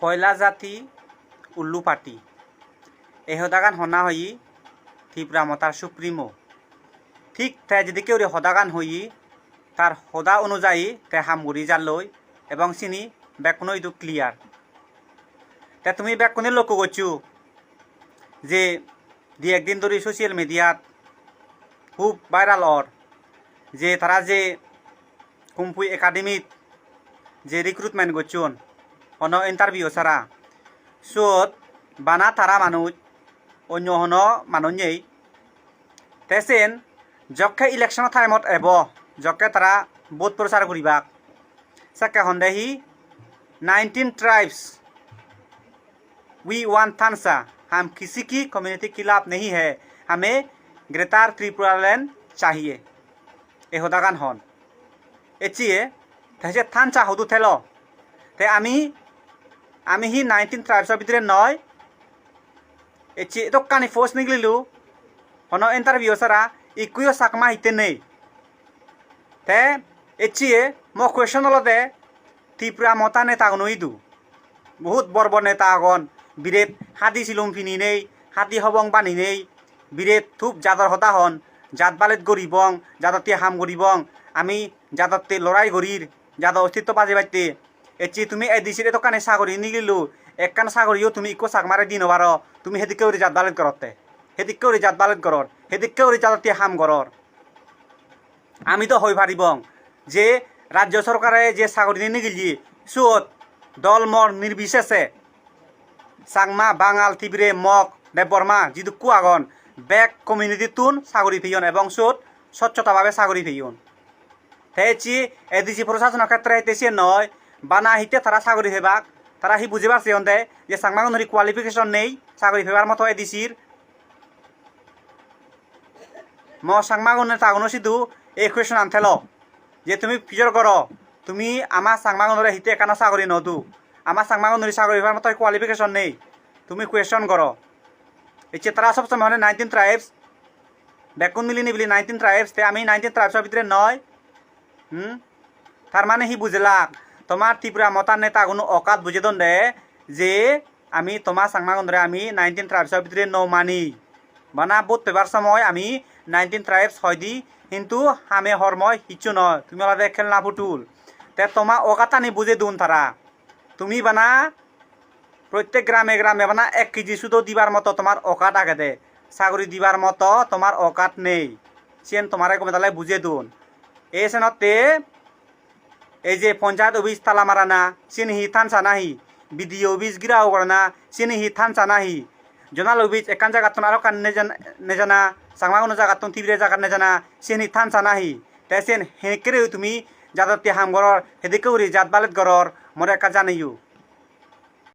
পয়লা জাতি উল্লু পার্টি এহদাগান হনা হই ত্রিপুরা মতার সুপ্রিমো ঠিক তে যদি কেউ হদাগান হই তার হদা অনুযায়ী তে হামগুড়ি জালই এবং চিনি ব্যাকুনো ইদু ক্লিয়ার তে তুমি ব্যাকুনি লক্ষ্য করছো যে দি একদিন ধরে সোশ্যাল মিডিয়াত খুব ভাইরাল যে তারা যে কুম্পুই একাডেমিত যে রিক্রুটমেন্ট করছুন অন্য ইন্টারভিউ সারা সুত বানা তারা মানুষ অন্য হন মানুষ নেই তেসেন যকে ইলেকশন টাইমত এব যকে তারা ভোট প্রচার করিবাক সাকে হন্দেহি 19 ट्राइब्स वी वांट थानसा हम किसी की कम्युनिटी के खिलाफ नहीं है हमें ग्रेटर त्रिपुरालैंड चाहिए ए होदागान हन एचिए तेजे थानसा हदु थेलो ते आमी ही 19 ट्राइब्स भितरे नय एची तो कानी फोर्स निगलिलु हनो इंटरव्यू सारा इकुयो साकमा हिते नहीं ते एचिए मो क्वेश्चन हलते त्रिपुरा मता नेता गनइदु बहुत बड़ नेता आगन बिरेत हादी सिलुम फिनी नहीं हादी हबंग बानी नहीं बिरेत थुप जादर हता हन जात बालेत गरीबं जादते हाम गरीबं आमी जादते लड़ाई गरीर जादा अस्तित्व बाजे बाजते एची तुम्हें एदिसिरे तो काने सागरी निगिलु एककान सागरियो तुम्हें इको सागमारे दिन बारो तुम्हें हेदिके उरी जात बालेत करते हेदिके उरी जात बालेत करर हेदिके उरी जादते हाम करर आमी तो हई पारिबं जे राज्य सरकारे जे सागरी निगिलि सुत दल मर निर्विशेषे सांगमा बांगाल तिब्रे मग देवबर्मा जिदु कुआगन बेक कम्युनिटी तुन सागरी फैयन एवं सुत स्वच्छता भावे सागरी फैयन तेची एदिसी प्रशासन क्षेत्र हेतेसे नय बाना हिते तारा सागरी फेबाक तारा हि बुझिबार सेयनदे जे सांगमागनरि क्वालिफिकेशन नेई सागरी फेबार मतो एदिसिर म सांगमागन तागनो सिधु ए क्वेश्चन आनथेलो जे तुमी फिजर करो तुमी आमा सांगमागनरे हिते एकाना सागरी नदु आमा सांगमागनरि सागरी फेबार मतो क्वालिफिकेशन नेई तुमी क्वेश्चन करो एचे तारा सब समय 19 ट्राइब्स बेकुन मिलिनी बिली 19 ट्राइब्स ते आमी 19 ट्राइब्स भितरे नय तार माने हि बुझलाक तोमार त्रिपुरा मतार नेता कोनो औकात बुझे दन दे जे आमी तोमार सांगमागनरे आमी 19 ट्राइब्स भितरे न मानी बाना बोध पेपर समय आमी 19 ट्राइब्स हयदी किन्तु हामे हरमय हिच्छु नय तुमी आलादे खेलना पुटुल ते तोमा औकातानि बुझे दुन तारा तुमी बाना प्रत्येक ग्रामे ग्रामे बाना 1 केजी सुदो दिबार मतो तोमार औकात आगे दे सागरी दिबार मतो तोमार औकात नेई सेन तोमारे कमेदाले बुझे दुन ए सेनते এই যে পঞ্চায়েত অফিস তালা মারা না সিন হি থানসা নাহি বিডিও অফিস গিরাও করে না সিন হি থানসা নাহি জোনাল অফিস একান জায়গাতন আরো কান নেজানা সাংমাগন জায়গাতন তিবিরে জায়গা নেজানা সিন হি থানসা নাহি তাই সেন হেকেরে তুমি যাদতে হাম গরর হেদিকে উরি জাত বালেত গরর মরে একা জানাইও